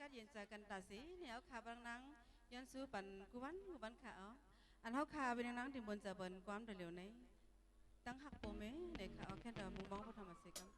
กัดเย็นใจกันตาสีเนี่ยเอาขาบางนังย้อนสู้ปั่นกูวันขาอันเฮาขาเป็นนังที่บนจะเบิ่นความเร็วนี้ตั้งหักโปเมเด็กขาเอาแค่เดิมมุงมองพระธรรมสิกรรม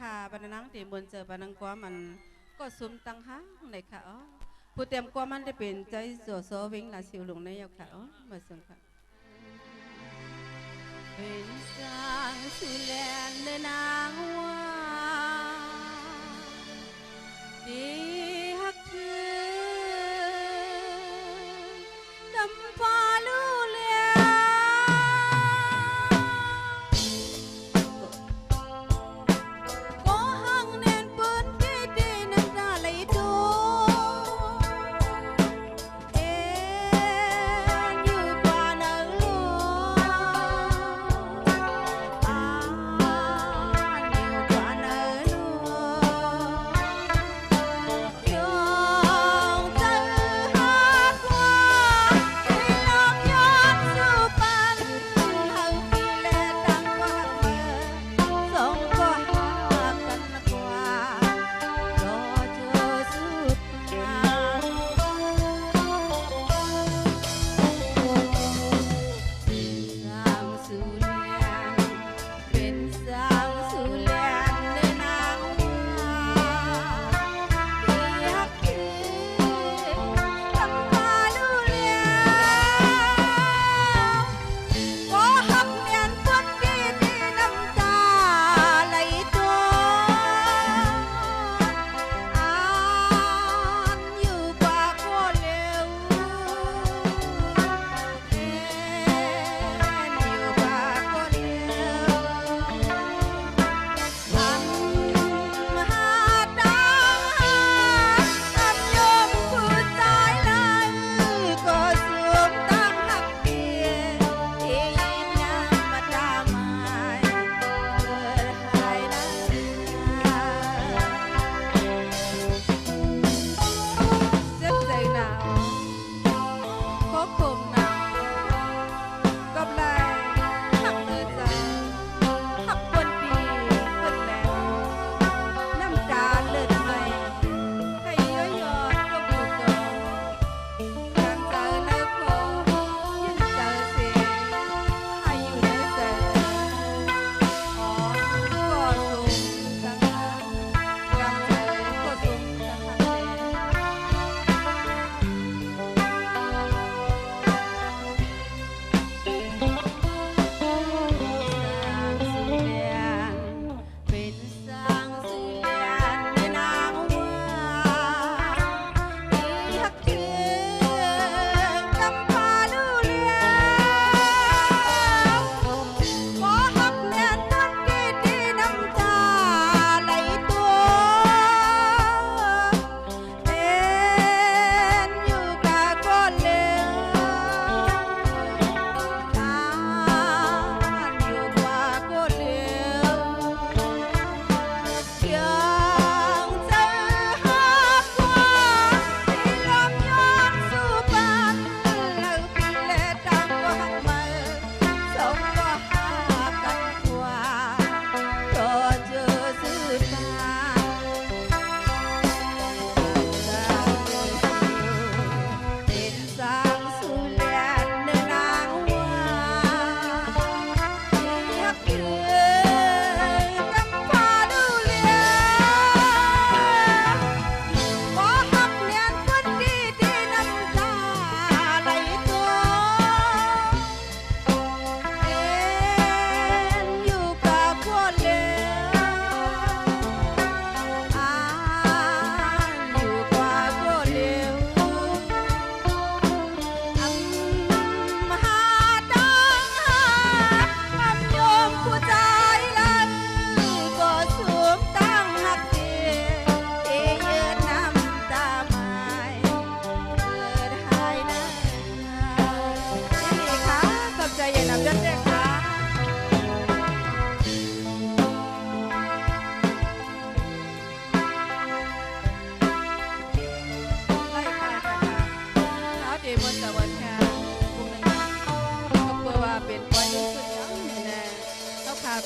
ค่ะบรรณังที่บนเจอบรรณังกว่ามันก็ซุ่มตั้งห้างในค่ะผู้เตรียมกว่ามันได้เป็นใจโสโซวิ่งลาสิวหลงในยาวค่ะมาส่งค่ะเป็นสางสุแลนในนางว่าดีฮักคือดำฟ้าลูเลียอยู่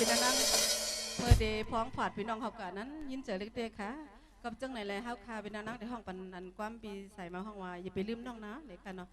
เป็นนั่งเมื่อเดพ้องผาดพี่น้องเขากะนั้นยินเจอเล็กเด็กค่ะกับจังไหนเลยเฮาคาเป็นนั่งในห้องปันอันความปีใส่มาห้องว่าอย่าไปลืมน้องนะเด็กกันเนาะ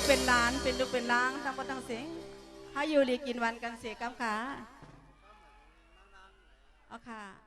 เป็นล้านเป็นลูกเป็นล้างทั้งหมดทั้งเสียงให้อยู่หลีกินวันกันเสียกำขาเอาค่ะ